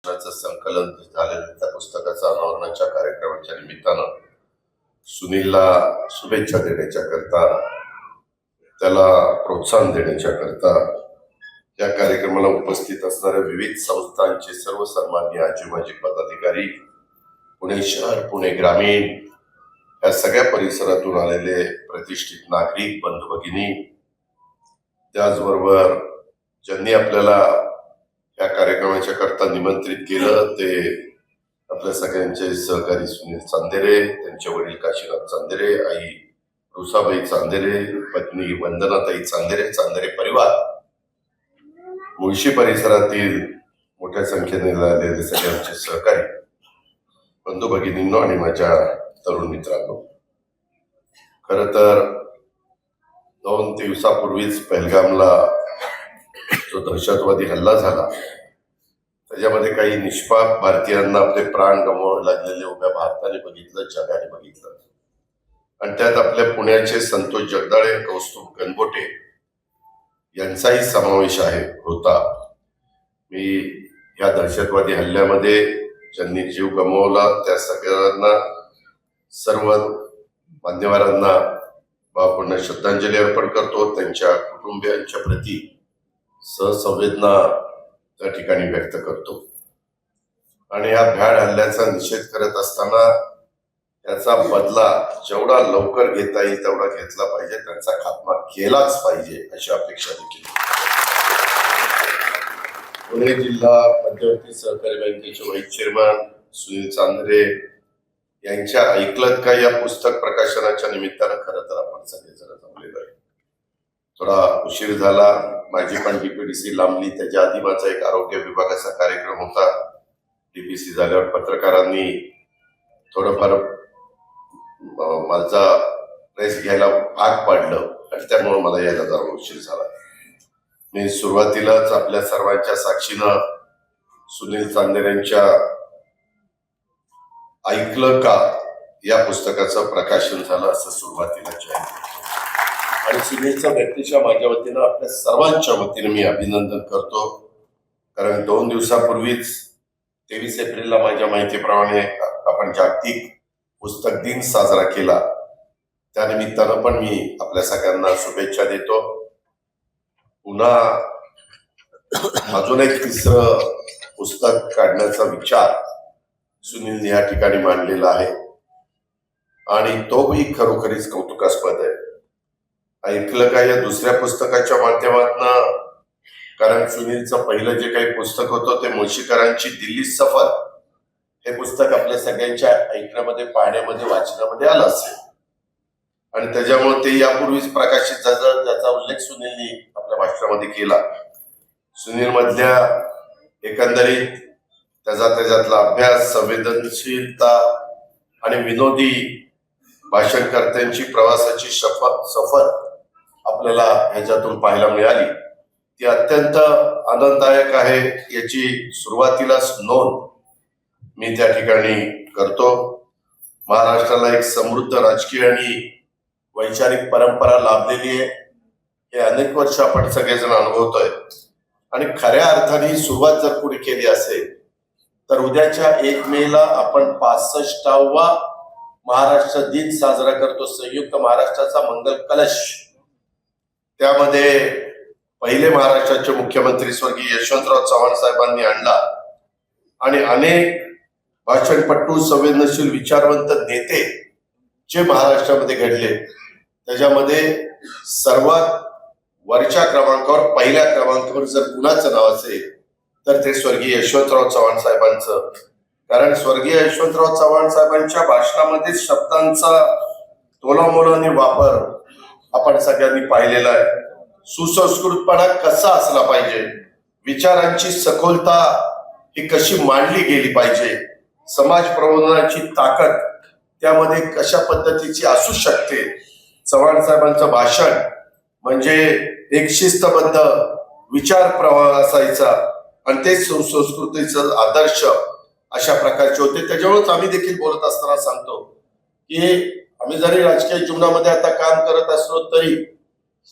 संकलन झालेलं त्या पुस्तकाच्या अनावरणाच्या कार्यक्रमाच्या निमित्तानं सुनीलला शुभेच्छा देण्याच्या करता, त्याला प्रोत्साहन देण्याच्या करता या कार्यक्रमाला उपस्थित असणाऱ्या विविध संस्थांचे सर्व सन्माननीय आजी माजी पदाधिकारी, पुणे शहर, पुणे ग्रामीण या सगळ्या परिसरातून आलेले प्रतिष्ठित नागरिक बंधू भगिनी, त्याचबरोबर ज्यांनी आपल्याला या कार्यक्रमाच्या करता निमंत्रित केलं ते आपल्या सगळ्यांचे सहकारी सुनील चांदेरे, त्यांचे वडील काशीनाथ चांदेरे, आई रुसाबाई चांदेरे, पत्नी वंदनाताई चांदेरे, चांदेरे परिवार, मुळशी परिसरातील मोठ्या संख्येने आलेले सगळे आमचे सहकारी बंधू भगिनींनो आणि माझ्या तरुण मित्रांनो, खर तर 2 दिवसापूर्वीच पहलगामला जो दहशतवादी हल्ला झाला त्याच्यामध्ये काही निष्पाप भारतीयांना आपले प्राण गमावावे लागलेले उभ्या भारताने बघितलं, जगाने बघितलं, आणि त्यात आपल्या पुण्याचे संतोष जगदाळे, कौस्तुभ गणबोटे यांचाही समावेश होता. मी या दहशतवादी हल्ल्यामध्ये ज्यांनी जीव गमावला त्या सगळ्यांना, सर्व मान्यवरांना भावपूर्ण श्रद्धांजली अर्पण करतो. त्यांच्या कुटुंबियांच्या प्रती सहसंवेदना त्या ठिकाणी व्यक्त करतो आणि या भ्याड हल्ल्याचा निषेध करत असताना याचा बदला जेवढा लवकर घेता येईल तेवढा घेतला पाहिजे, त्यांचा खात्मा केलाच पाहिजे अशी अपेक्षा देखील. पुणे जिल्हा मध्यवर्ती सहकारी बँकेचे व्हाईस चेअरमन सुनील चांदेरे यांच्या ऐकलत का या पुस्तक प्रकाशनाच्या निमित्तानं खरं तर आपण सगळेजण जमलेलो आहे. थोडा उशीर झाला, माझी पण डीपीडीसी लांबली. त्याच्या आधी माझा एक आरोग्य विभागाचा कार्यक्रम होता. डीपीसी झाल्यावर पत्रकारांनी थोडंफार माझा प्रेस घ्यायला भाग पाडलं आणि त्यामुळे मला यायला जरा उशीर झाला. मी सुरुवातीलाच आपल्या सर्वांच्या साक्षीनं सुनील चांदेरेंच्या ऐकलं का या पुस्तकाचं प्रकाशन झालं असं सुरुवातीला जाहीर केलं आणि सुनीलच्या व्यक्तीच्या माझ्या वतीनं आपल्या सर्वांच्या वतीनं मी अभिनंदन करतो. कारण 2 दिवसापूर्वीच 23 एप्रिलला माझ्या माहितीप्रमाणे आपण जागतिक पुस्तक दिन साजरा केला. त्यानिमित्तानं पण मी आपल्या सगळ्यांना शुभेच्छा देतो. पुन्हा अजून एक 3रं पुस्तक काढण्याचा विचार सुनीलने या ठिकाणी मांडलेला आहे आणि तोही खरोखरीच कौतुकास्पद आहे. ऐकलं का या 2ऱ्या पुस्तकाच्या माध्यमातून, कारण सुनीलचं पहिलं जे काही पुस्तक होतं ते मुळशीकरांची दिल्ली सफर हे पुस्तक आपल्या सगळ्यांच्या ऐकण्यामध्ये, पाहण्यामध्ये, वाचनामध्ये आलं असेल आणि त्याच्यामुळे ते यापूर्वीच प्रकाशित झालं, ज्याचा उल्लेख सुनीलने आपल्या भाषणामध्ये केला. सुनील मधल्या एकंदरीत त्याच्यातला अभ्यास, संवेदनशीलता आणि विनोदी भाषणकर्त्यांची प्रवासाची सफर आपल्याला ह्याच्यातून पाहायला मिळाली. ती अत्यंत आनंददायक आहे याची सुरुवातीलाच नोंद मी त्या ठिकाणी करतो. महाराष्ट्राला एक समृद्ध राजकीय आणि वैचारिक परंपरा लाभलेली आहे, हे अनेक वर्ष आपण सगळेजण अनुभवतोय आणि खऱ्या अर्थाने सुरुवात जर पुढे केली असेल तर उद्याच्या 1 मेला आपण 65वा महाराष्ट्र दिन साजरा करतो. संयुक्त महाराष्ट्राचा मंगल कलश, त्यामध्ये पहिले महाराष्ट्राचे मुख्यमंत्री स्वर्गीय यशवंतराव चव्हाण साहेबांनी आणला आणि अनेक भाषणपट्टू, संवेदनशील, विचारवंत नेते जे महाराष्ट्रामध्ये घडले त्याच्यामध्ये सर्वात वरच्या क्रमांकावर, पहिल्या क्रमांकावर जर कुणाचं नाव असेल तर ते स्वर्गीय यशवंतराव चव्हाण साहेबांचं. कारण स्वर्गीय यशवंतराव चव्हाण साहेबांच्या भाषणामध्ये शब्दांचा तोलामोलाने वापर आपण सगळ्यांनी पाहिलेला आहे. सुसंस्कृतपणा कसा असला पाहिजे, विचारांची सखोलता ही कशी मांडली गेली पाहिजे, समाज प्रबोधनाची ताकद त्यामध्ये कशा पद्धतीची असू शकते. चव्हाण साहेबांचं भाषण म्हणजे एक शिस्तबद्ध विचार प्रवाह असायचा आणि ते सुसंस्कृतीचा आदर्श अशा प्रकारचे होते. त्याच्यामुळेच आम्ही देखील बोलत असताना सांगतो की आम्ही जरी राजकीय जीवनामध्ये आता काम करत असलो तरी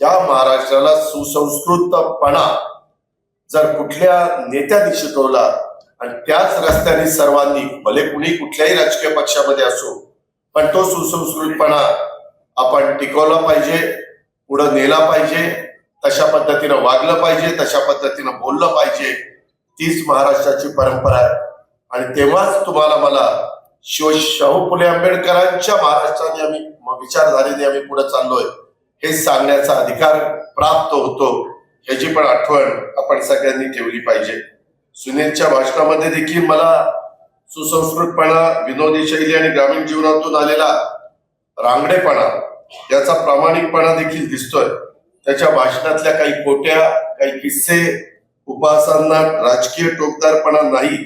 या महाराष्ट्राला सुसंस्कृतपणा जर कुठल्या नेत्याने शिकवला आणि त्याच रस्त्याने सर्वांनी, भले कुणी कुठल्याही राजकीय पक्षामध्ये असो, पण तो सुसंस्कृतपणा आपण टिकवला पाहिजे, पुढे नेला पाहिजे, तशा पद्धतीनं वागलं पाहिजे, तशा पद्धतीनं बोललं पाहिजे. तीच महाराष्ट्राची परंपरा आहे. आणि तेव्हाच तुम्हाला मला शाहू फुले आंबेडकरांच्या महाराष्ट्राने आम्ही विचारधारेने आम्ही पुढे चाललोय हे सांगण्याचा अधिकार प्राप्त होतो. ह्याची पण आठवण आपण सगळ्यांनी ठेवली पाहिजे. सुनीलच्या भाषणामध्ये देखील मला सुसंस्कृतपणा, विनोदी शैली आणि ग्रामीण जीवनातून आलेला रांगडेपणा, याचा प्रामाणिकपणा देखील दिसतोय. त्याच्या भाषणातल्या काही कोट्या, काही किस्से, उपहासांना राजकीय टोकदारपणा नाही,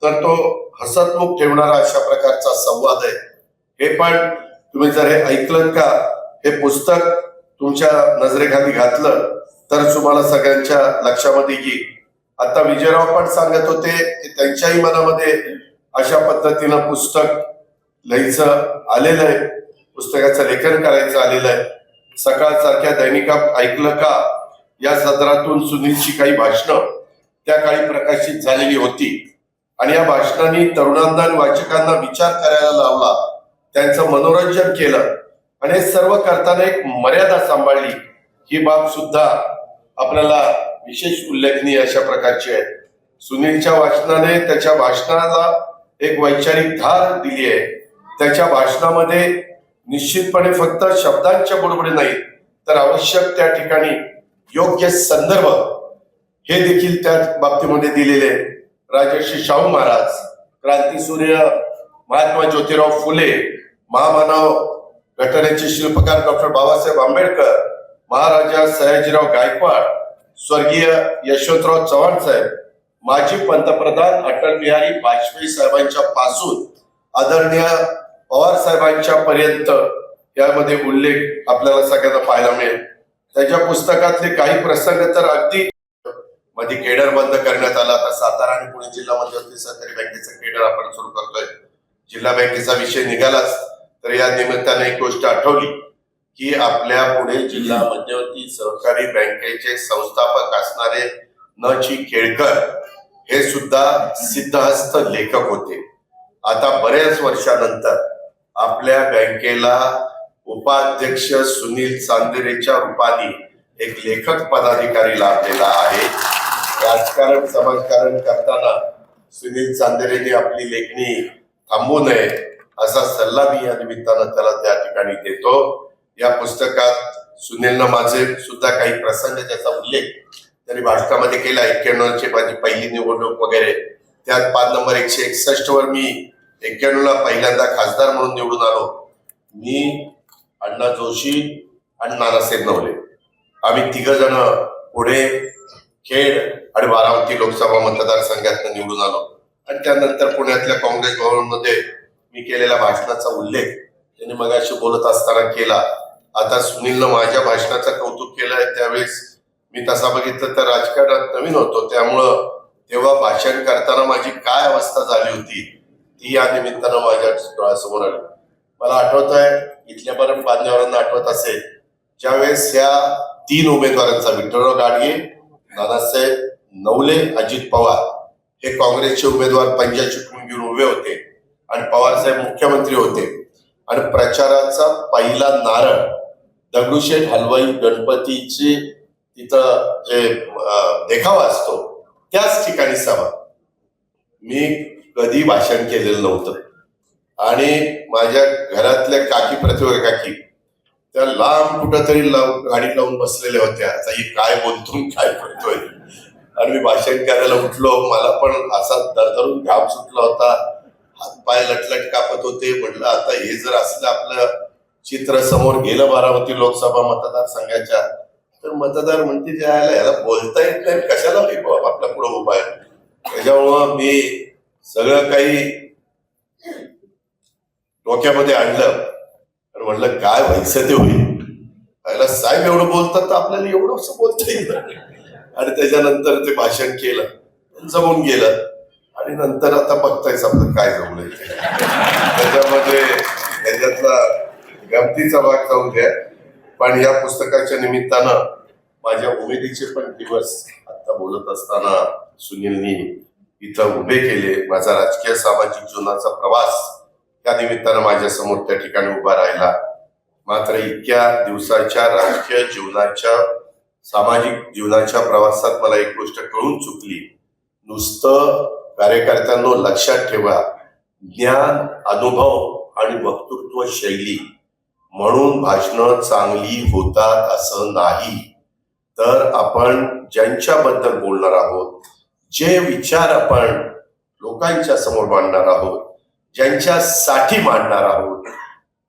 तर तो हसतमुख ठेवणारा अशा प्रकारचा संवाद आहे. हे पण तुम्ही जर हे ऐकलं का, हे पुस्तक तुमच्या नजरेखाली घातलं तर तुम्हाला सगळ्यांच्या लक्षामध्ये येईल. आता विजयराव पण सांगत होते की त्यांच्याही मनामध्ये अशा पद्धतीनं पुस्तक लिहायचं आलेलं आहे, पुस्तकाचं लेखन करायचं आलेलं आहे. सकाळ सारख्या दैनिकात ऐकलं का या सदरातून सुनीलची काही भाषणं त्या काळी प्रकाशित झालेली होती आणि या भाषणांनी तरुणांना आणि वाचकांना विचार करायला लावला, त्यांचं मनोरंजन केलं आणि हे सर्व करताना एक मर्यादा सांभाळली. ही बाब सुद्धा आपल्याला विशेष उल्लेखनीय अशा प्रकारची आहे. सुनीलच्या भाषणाने त्याच्या भाषणाला एक वैचारिक धार दिली आहे. त्याच्या भाषणामध्ये निश्चितपणे फक्त शब्दांच्या बुडबुडे नाही, तर आवश्यक त्या ठिकाणी योग्य संदर्भ हे देखील त्या बाबतीमध्ये दिलेले. राजर्षी शाहू महाराज, क्रांतीसूर्य महात्मा ज्योतिराव फुले, महामानव घटनेचे शिल्पकार डॉक्टर बाबासाहेब आंबेडकर, महाराजा सयाजीराव गायकवाड, स्वर्गीय यशवंतराव चव्हाण साहेब, माजी पंतप्रधान अटल बिहारी वाजपेयी साहेबांच्या पासून आदरणीय पवार साहेबांच्या पर्यंत यामध्ये उल्लेख आपल्याला सगळ्यांना पाहायला मिळेल. त्याच्या पुस्तकातले काही प्रसंग तर अगदी मध्ये केडर बंद करण्यात आला. आता सातारा आणि पुणे जिल्हा मध्यवर्ती सहकारी बँकेचा केडर आपण सुरू करतोय. जिल्हा बँकेचा विषय निघालाच तर या निमित्ताने एक गोष्ट आठवली की आपल्या पुणे जिल्हा मध्यवर्ती सहकारी बँकेचे संस्थापक असणारे न. ची. केळकर हे सुद्धा सिद्धहस्त लेखक होते. आता बऱ्याच वर्षानंतर आपल्या बँकेला उपाध्यक्ष सुनील चांदेरेच्या रूपाने एक लेखक पदाधिकारी लाभलेला आहे. राजकारण, समाजकारण करताना सुनील चांदेरेने आपली लेखणी थांबवू नये असा सल्ला मी या निमित्तानं त्याला त्या ठिकाणी देतो. या पुस्तकात सुनीलनं माझे सुद्धा काही प्रसंग, त्याचा उल्लेख त्यांनी भाषणामध्ये केला. 91ची माझी पहिली निवडणूक वगैरे, त्यात पान नंबर 161 वर मी 91ला पहिल्यांदा खासदार म्हणून निवडून आलो. मी, अण्णा जोशी आणि नानासाहेब नवले, आम्ही तिघ जण पुणे, खेड आणि बारामती लोकसभा मतदारसंघातून निवडून आलो. आणि त्यानंतर पुण्यातल्या काँग्रेस भवनमध्ये मी केलेल्या भाषणाचा उल्लेख त्यांनी मगाशी बोलत असताना केला. आता सुनीलनं माझ्या भाषणाचं कौतुक केलंय. त्यावेळेस मी तसा बघितलं तर राजकारणात नवीन होतो, त्यामुळं तेव्हा भाषण करताना माझी काय अवस्था झाली होती ती या निमित्तानं माझ्या डोळ्यासमोर आली. मला आठवत आहे, इथल्या बरं बांधण्यावरांना आठवत असेल, ज्यावेळेस ह्या 3 उमेदवारांचा, विठ्ठलराव गाडगे, नानासाहेब नवले, अजित पवार हे काँग्रेसचे उमेदवार पंजा चिटकून घेऊन उभे होते आणि पवार साहेब मुख्यमंत्री होते. आणि प्रचाराचा पहिला नारळ दगडूशेठ हलवाई गणपतीचे तिथं जे देखावा असतो त्याच ठिकाणी सभा. मी कधी भाषण केलेलं नव्हतं आणि माझ्या घरातल्या काकी, प्रतिभा काकी, त्या लांब कुठंतरी गाडी लावून बसलेल्या होत्या. आता ही काय बोलतो काय करतोय. आणि मी भाषण करायला उठलो, मला पण असा दरदरून घाम सुटला होता, हातपाय लटलट कापत होते. म्हटलं आता हे जर असलं आपलं चित्र समोर गेलं बारामती लोकसभा मतदारसंघाच्या, तर मतदार म्हणते जायला याला बोलता येत नाही, कशाला आपल्या पुढे उभा आहे. त्याच्यामुळं मी सगळं काही डोक्यामध्ये आणलं आणि म्हटलं काय व्हायचं ते होईल. याला साहेब एवढं बोलतात तर आपल्याला एवढं असं बोलता येईल. आणि त्याच्यानंतर ते भाषण केलं, जमून गेलं. आणि नंतर आता बघतायच आपलं काय जमलंय. त्याच्यामध्ये त्याच्यातला गमतीचा भाग जाऊ द्या, पण या पुस्तकाच्या निमित्तानं माझ्या उमेदीचे पण दिवस आता बोलत असताना सुनीलनी इथं उभे केले. माझा राजकीय सामाजिक जीवनाचा प्रवास त्या निमित्तानं माझ्या समोर त्या ठिकाणी उभा राहिला. मात्र इतक्या दिवसाच्या राजकीय जीवनाच्या सामाजिक जीवनाच्या प्रवासात मला एक गोष्ट कळून चुकली. नुसतं कार्यकर्त्यांनो लक्षात ठेवा, ज्ञान, अनुभव आणि वक्तृत्व शैली म्हणून भाषणं चांगली होतात असं नाही. तर आपण ज्यांच्याबद्दल बोलणार आहोत, जे विचार आपण लोकांच्या समोर मांडणार आहोत, ज्यांच्यासाठी मांडणार आहोत,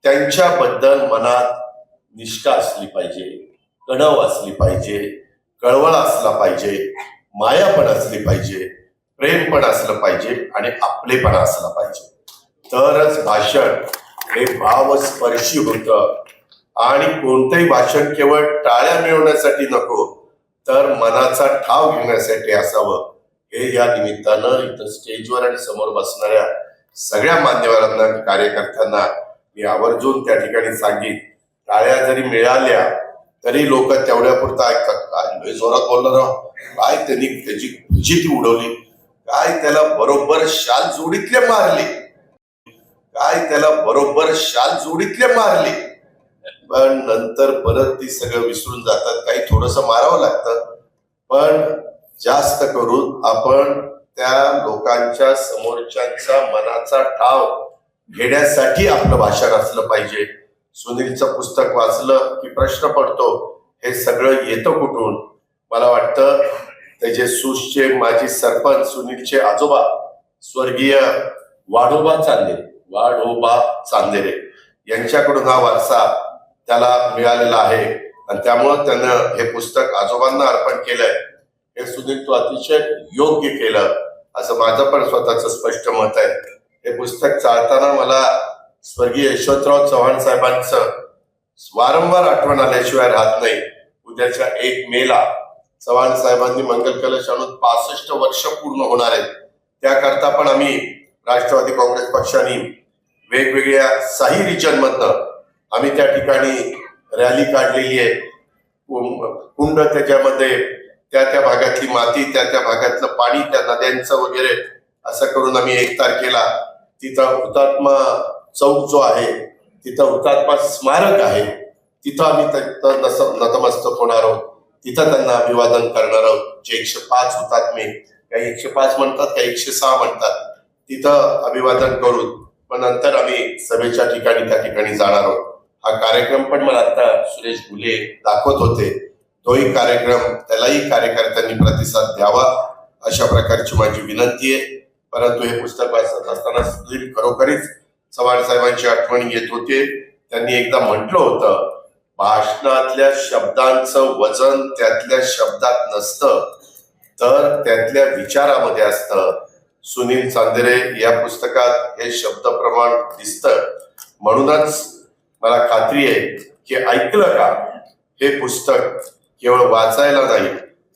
त्यांच्याबद्दल मनात निष्ठा असली पाहिजे, कणव असली पाहिजे, कळवळ असला पाहिजे, माया पण असली पाहिजे, प्रेम पण असलं पाहिजे आणि आपलेपणा असला पाहिजे. तरच भाषण हे भावस्पर्शी होतं. आणि कोणतंही भाषण केवळ टाळ्या मिळवण्यासाठी नको, तर मनाचा ठाव घेण्यासाठी असावं. हे या निमित्तानं इथं स्टेजवर आणि समोर बसणाऱ्या सगळ्या मान्यवरांना, कार्यकर्त्यांना मी आवर्जून त्या ठिकाणी सांगेन. टाळ्या जरी मिळाल्या तरी लोक तेवढ्या पुरता ऐकतात. काय जोरात बोलणार आहो, काय त्यांनी त्याची फजिती उडवली, काय त्याला बरोबर शाल जोडीतले मारली, काय त्याला बरोबर शाल जोडीतले मारली. पण नंतर परत ती सगळं विसरून जातात. काही थोडस मारावं लागतं, पण जास्त करून आपण त्या लोकांच्या समोरच्यांचा मनाचा ठाव घेण्यासाठी आपलं भाषण असलं पाहिजे. सुनीलचं पुस्तक वाचलं की प्रश्न पडतो, हे सगळं येतं कुठून? मला वाटतं त्याचे सुशचे माजी सरपंच सुनीलचे आजोबा स्वर्गीय वाढोबा चांदेरे यांच्याकडून हा वारसा त्याला मिळालेला आहे. आणि त्यामुळं त्यानं हे पुस्तक आजोबांना अर्पण केलंय. हे सुनील तू अतिशय योग्य केलं असं माझं पण स्वतःचं स्पष्ट मत आहे. हे पुस्तक चालताना मला स्वर्गीय यशवंतराव चव्हाण साहेबांचं वारंवार आठवण आल्याशिवाय राहत नाही. उद्याच्या 1 मेला चव्हाण साहेबांनी मंगल कलश आणून 65 वर्ष पूर्ण होणार आहेत. त्याकरता पण आम्ही राष्ट्रवादी काँग्रेस पक्षाने वेगवेगळ्या साही रिजन मधनं आम्ही त्या ठिकाणी रॅली काढलेली आहे. कुंड, त्याच्यामध्ये त्या भागातली माती, त्या भागातलं पाणी, त्या नद्यांचं वगैरे असं करून आम्ही 1 तारखेला तिथं हुतात्मा चौक जो आहे, तिथं हुतात्मा स्मारक आहे, तिथं आम्ही नतमस्तक होणार आहोत. तिथं त्यांना अभिवादन करणार आहोत. जे 105 हुतात्मे, काही 105 म्हणतात, काही 106 म्हणतात, तिथं अभिवादन करून पण नंतर आम्ही सभेच्या ठिकाणी त्या ठिकाणी जाणार आहोत. हा कार्यक्रम पण मला आता सुरेश घुले दाखवत होते. तोही कार्यक्रम, त्यालाही कार्यकर्त्यांनी प्रतिसाद द्यावा अशा प्रकारची माझी विनंती आहे. परंतु हे पुस्तक वाचत असताना सुनील खरोखरीच चव्हाण साहेबांची आठवण येत होते. त्यांनी एकदा म्हटलं होतं, भाषणातल्या शब्दांचं वजन त्यातल्या शब्दात नसतं, तर त्यातल्या विचारामध्ये असतं. सुनील चांदेरे या पुस्तकात हे शब्द प्रमाण दिसतं. म्हणूनच मला खात्री आहे की ऐकलं का हे पुस्तक केवळ वाचायला नाही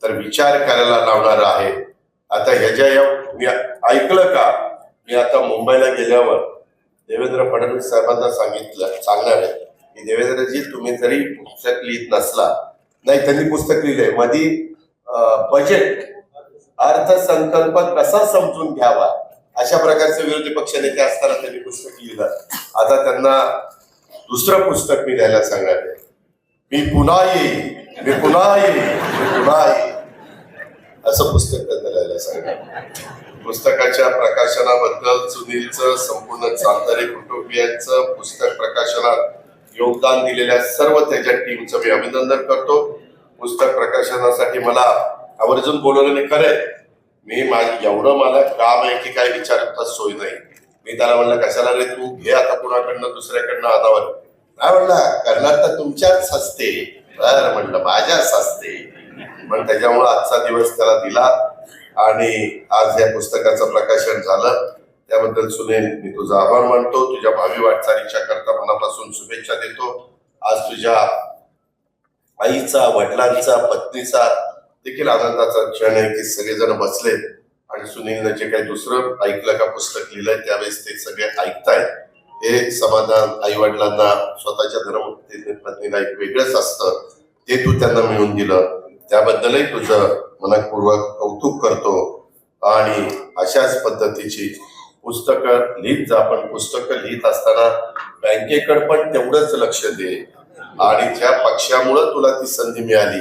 तर विचार करायला लावणार आहे. आता मी ऐकलं का, मी आता मुंबईला गेल्यावर देवेंद्र फडणवीस साहेबांना सांगणार आहे की देवेंद्रजी, तुम्ही जरी पुस्तक लिहित नसला, नाही त्यांनी पुस्तक लिहिलंय मधी बजेट अर्थसंकल्प कसा समजून घ्यावा, अशा प्रकारचे विरोधी पक्षनेते असताना त्यांनी पुस्तक लिहिलं. आता त्यांना दुसरं पुस्तक मी द्यायला सांगणार आहे. मी पुन्हा येईल असं पुस्तक त्यांना लिहायला सांगणार. पुस्तकाच्या प्रकाशनाबद्दल सुनीलचं, संपूर्ण चांदेरे कुटुंबियांचं, पुस्तक प्रकाशनात योगदान दिलेल्या सर्व त्याच्या टीमचं मी अभिनंदन करतो. पुस्तक प्रकाशनासाठी मला आवर्जून बोलवलं नाही. खरंय, एवढं मला काम आहे की काय विचारता सोय नाही. मी त्याला म्हणलं, कशाला रे तू घे आता कुणाकडनं दुसऱ्याकडनं आणावर. काय म्हणलं, करणार तर तुमच्याच हस्ते. बरं म्हणलं, माझ्याच हस्ते. पण त्याच्यामुळं आजचा दिवस त्याला दिला आणि आज या पुस्तकाचं प्रकाशन झालं. त्याबद्दल सुनील, मी तुझा आभार मानतो. तुझ्या भावी वाटचालीच्या करता मनापासून शुभेच्छा देतो. आज तुझ्या आईचा, वडिलांचा, पत्नीचा देखील आनंदाचा क्षण आहे की सगळेजण बसलेत आणि सुनीलनं जे काही दुसरं ऐकलं का पुस्तक लिहिलंय त्यावेळेस ते सगळे ऐकतायत. हे समाधान आई वडिलांना, स्वतःच्या धर्मपत्नीला एक वेगळंच असतं. ते तू त्यांना मिळवून दिलं, त्याबद्दलही तुझं मनपूर्वक कौतुक करतो. आणि अशाच पद्धतीची पुस्तकं लिहित जा. पण पुस्तकं लिहित असताना बँकेकडे पण तेवढंच लक्ष दे आणि ज्या पक्षामुळे तुला ती संधी मिळाली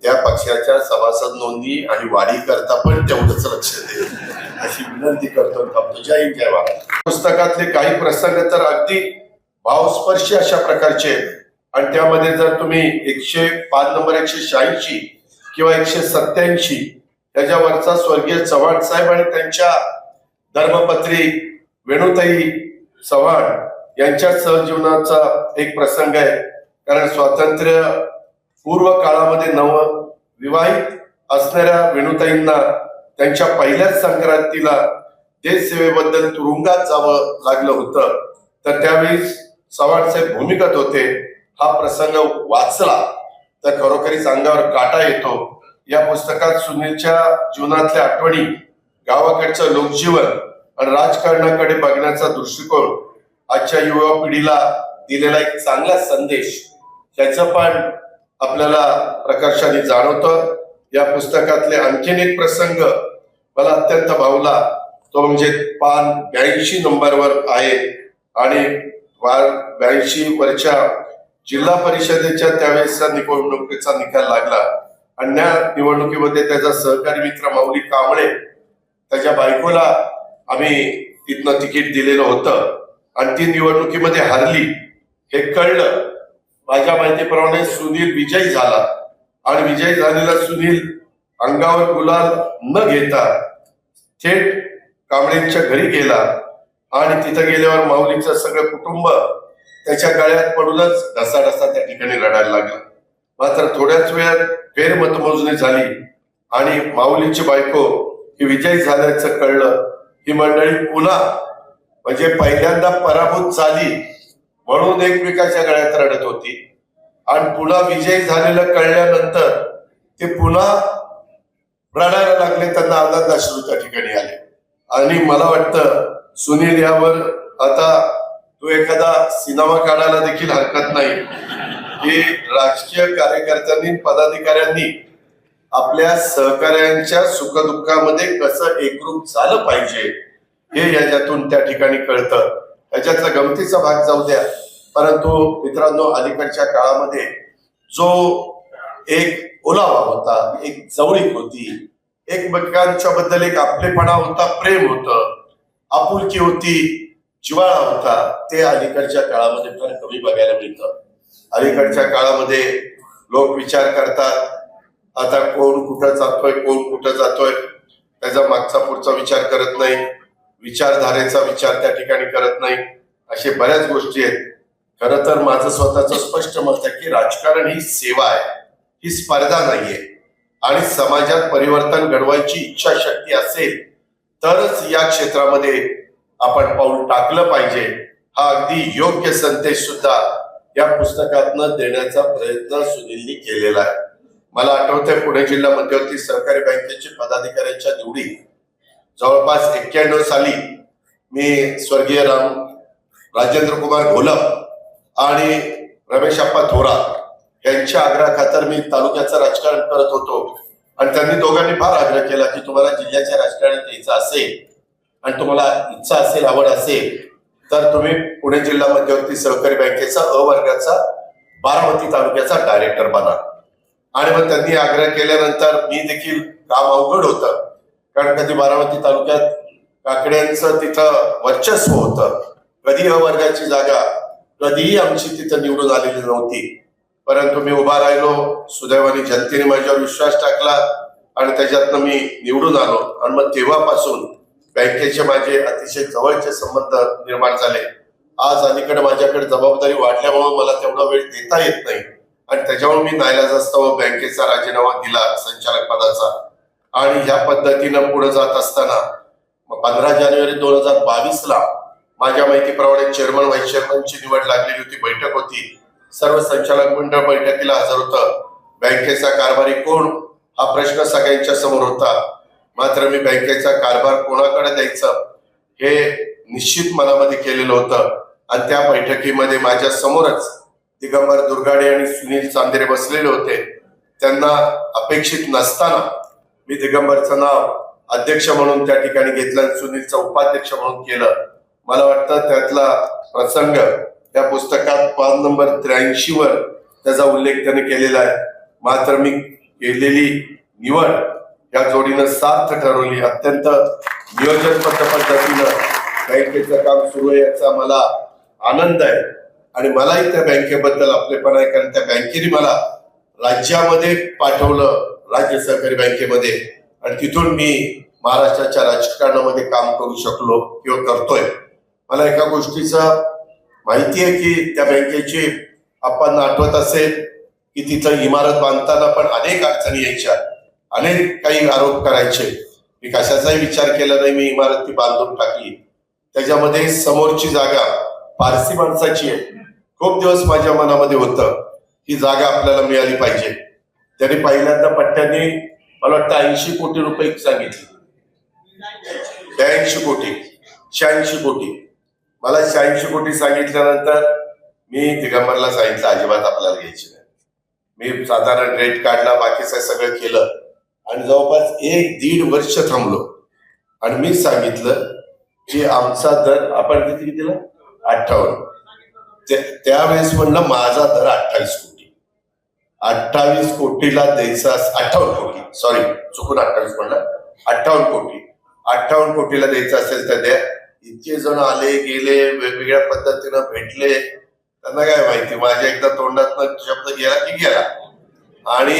त्या पक्षाच्या सभासद नोंदणी आणि वाढी करता पण तेवढंच लक्ष दे अशी विनंती करतो. थांबतो. जय हिंद, जय महाराज. पुस्तकातले काही प्रसंग तर अगदी भावस्पर्शी अशा प्रकारचे आणि त्यामध्ये जर तुम्ही पान नंबर 186 किंवा 187 त्याच्यावरचा स्वर्गीय चव्हाण साहेब आणि त्यांच्या धर्मपत्री वेणुताई चव्हाण यांच्या सहजीवनाचा एक प्रसंग आहे. कारण स्वातंत्र्य पूर्व काळामध्ये विवाहित असणाऱ्या वेणुताईंना त्यांच्या पहिल्याच संक्रांतीला देश सेवेबद्दल तुरुंगात जावं लागलं होतं. तर त्यावेळी चव्हाण साहेब भूमिगत होते. हा प्रसंग वाचला तर खरोखरीच अंगावर काटा येतो. या पुस्तकात सुनीलच्या जीवनातल्या आठवणी, गावाकडचं लोकजीवन आणि राजकारणाकडे बघण्याचा दृष्टिकोन, आजच्या युवा पिढीला दिलेला एक चांगला संदेश त्याचं पण आपल्याला प्रकर्षाने जाणवतं. या पुस्तकातले आणखीन एक प्रसंग मला अत्यंत भावला. तो म्हणजे पान 82 नंबरवर आहे आणि 82 वरच्या जिल्हा परिषदेच्या त्यावेळेसच्या निवडणुकीचा निकाल लागला आणि त्या निवडणुकीमध्ये त्याचा सहकारी मित्र माऊली कांबळे, त्याच्या बायकोला आम्ही तिथनं तिकीट दिलेलं होतं आणि ती निवडणुकीमध्ये हारली हे कळलं. माझ्या माहितीप्रमाणे सुनील विजयी झाला आणि विजयी झालेला सुनील अंगावर गुलाल न घेता थेट कांबळेंच्या घरी गेला आणि तिथं गेल्यावर माऊलीचं सगळं कुटुंब त्याच्या गळ्यात पडूनच ढसाढसा त्या ठिकाणी रडायला लागलं. मात्र थोड्याच वेळात फेरमतमोजणी झाली आणि माऊलीची बायको ही विजयी झाल्याचं कळलं. ही मंडळी पुन्हा म्हणजे पहिल्यांदा पराभूत झाली म्हणून एकमेकाच्या गळ्यात रडत होती आणि पुन्हा विजयी झालेलं कळल्यानंतर ते पुन्हा रडायला लागले. त्यांना आनंदाश्रू त्या ठिकाणी आले आणि मला वाटतं सुनील यावर आता तो एखादा सिनेमा काढायला देखील हरकत नाही की राजकीय कार्यकर्त्यांनी, पदाधिकाऱ्यांनी आपल्या सहकार्यांच्या सुखदुःखामध्ये कसं एकरूप झालं पाहिजे हे याच्यातून त्या ठिकाणी कळतं. याच्यातला गमतीचा भाग जाऊ द्या, परंतु मित्रांनो, अलीकडच्या काळामध्ये जो एक ओलावा होता, एक जवळीक होती, एकमेकांच्या बद्दल एक आपलेपणा होता, प्रेम होतं, आपुलकी होती, जिव्हाळा होता, ते अलीकडच्या काळामध्ये फार कमी बघायला मिळतं. अलीकडच्या काळामध्ये लोक विचार करतात आता कोण कुठं जातोय, कोण कुठं जातोय, त्याचा मागचा पुढचा विचार करत नाही, विचारधारेचा विचार त्या ठिकाणी करत नाही. अशा बऱ्याच गोष्टी आहेत. खरं तर माझं स्वतःचं स्पष्ट मत आहे की राजकारण ही सेवा आहे, ही स्पर्धा नाहीये आणि समाजात परिवर्तन घडवायची इच्छाशक्ती असेल तरच या क्षेत्रामध्ये आपण पाऊल टाकलं पाहिजे. हा अगदी योग्य संदेश सुद्धा या पुस्तकातनं देण्याचा प्रयत्न सुनीलनी केलेला आहे. मला आठवतंय पुणे जिल्हा मध्यवर्ती सहकारी बँकेचे पदाधिकाऱ्यांच्या निवडी जवळपास 91 साली मी स्वर्गीय राजेंद्र कुमार घोलप आणि रमेश आप्पा थोरात यांच्या आग्रहाखातर मी तालुक्याचं राजकारण करत होतो आणि त्यांनी दोघांनी फार आग्रह केला की तुम्हाला जिल्ह्याच्या राजकारणात यायचं असेल आणि तुम्हाला इच्छा असेल, आवड असेल तर तुम्ही पुणे जिल्हा मध्यवर्ती सहकारी बँकेचा अ वर्गाचा बारामती तालुक्याचा डायरेक्टर बना. आणि मग त्यांनी आग्रह केल्यानंतर मी देखील काम अवघड होतं, कारण कधी बारामती तालुक्यात काकड्यांचं तिथं वर्चस्व होतं, कधी अ वर्गाची जागा कधीही आमची तिथं निवडून आलेली नव्हती. परंतु मी उभा राहिलो, सुदैवाने जनतेने माझ्यावर विश्वास टाकला आणि त्याच्यातनं मी निवडून आलो आणि मग तेव्हापासून बँकेचे माझे अतिशय जवळचे संबंध निर्माण झाले. आज अलीकडे माझ्याकडे जबाबदारी वाढल्यामुळे मला तेवढा वेळ देता येत नाही आणि त्याच्यामुळे मी नाईलाजास्तव बँकेचा राजीनामा दिला संचालक पदाचा आणि ह्या पद्धतीनं पुढे जात असताना 15 जानेवारी 2022ला माझ्या माहितीप्रमाणे चेअरमन व्हाईस चेअरमनची निवड लागलेली होती, बैठक होती, सर्व संचालक मंडळ बैठकीला हजर होतं. बँकेचा कारभारी कोण हा प्रश्न सगळ्यांच्या समोर होता. मात्र मी बँकेचा कारभार कोणाकडे द्यायचं हे निश्चित मनामध्ये केलेलं होतं आणि त्या बैठकीमध्ये माझ्या समोरच दिगंबर दुर्गाडे आणि सुनील चांदेरे बसलेले होते. त्यांना अपेक्षित नसताना मी दिगंबरचं नाव अध्यक्ष म्हणून त्या ठिकाणी घेतलं आणि सुनीलचा उपाध्यक्ष म्हणून केलं. मला वाटतं त्यातला प्रसंग त्या पुस्तकात पान नंबर 83 वर त्याचा उल्लेख त्याने केलेला आहे. मात्र मी केलेली निवड या जोडीनं सार्थ ठरवली. अत्यंत नियोजनबद्ध पद्धतीनं बँकेचं काम सुरू आहे याचा मला आनंद आहे आणि मलाही त्या बँकेबद्दल आपलेपण आहे, कारण त्या बँकेने मला राज्यामध्ये पाठवलं, राज्य सहकारी बँकेमध्ये, आणि तिथून मी महाराष्ट्राच्या राजकारणामध्ये काम करू शकलो किंवा करतोय. मला एका गोष्टीचं माहिती आहे की त्या बँकेची आपण आठवत असेल की तिथं इमारत बांधताना पण अनेक अडचणी यायच्या, अनेक काही आरोप करायचे. मी कशाचाही विचार केला नाही, मी इमारत ती बांधून टाकली. त्याच्यामध्ये समोरची जागा पारसी माणसाची आहे. खूप दिवस माझ्या मनामध्ये होतं ही जागा आपल्याला मिळाली पाहिजे. त्यांनी पहिल्यांदा पट्ट्याने मला वाटतं 80 कोटी रुपये सांगितले. 86 कोटी 86 कोटी. मला 86 कोटी सांगितल्यानंतर मी दिगंबरला सांगितलं अजिबात आपल्याला घ्यायची नाही. मी साधारण रेट काढला, बाकीचं सगळं केलं आणि जवळपास 1-1.5 वर्ष थांबलो आणि मी सांगितलं की आमचा दर आपण किती दिला 58. त्यावेळेस म्हणलं माझा दर 28 कोटी. 28 कोटीला द्यायचा, 58 कोटी, सॉरी चुकून 28 म्हणलं, 58 कोटी. 58 कोटीला द्यायचं असेल तर द्या. इतके जण आले गेले, वेगवेगळ्या पद्धतीनं भेटले, त्यांना काय माहिती, माझ्या एकदा तोंडातनं शब्द गेला की गेला. आणि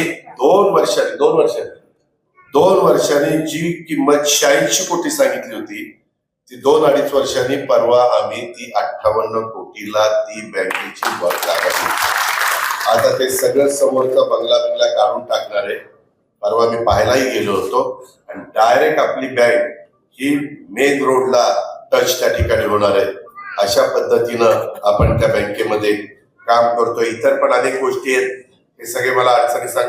2 वर्षांनी जी किंमत 86 कोटी सांगितली होती ती 2-2.5 वर्षांनी परवा आम्ही ती 58 कोटीला ती बँकेची जागा घेतली. आता ते सगळं समोरचा बंगला काढून टाकणार आहे. परवा मी पाहायलाही गेलो होतो आणि डायरेक्ट आपली बँक ही मेन रोडला टच त्या ठिकाणी होणार आहे. अशा पद्धतीनं आपण त्या बँकेमध्ये काम करतोय. इतर पण अनेक गोष्टी आहेत, हे सगळे मला अडचणी सांगा.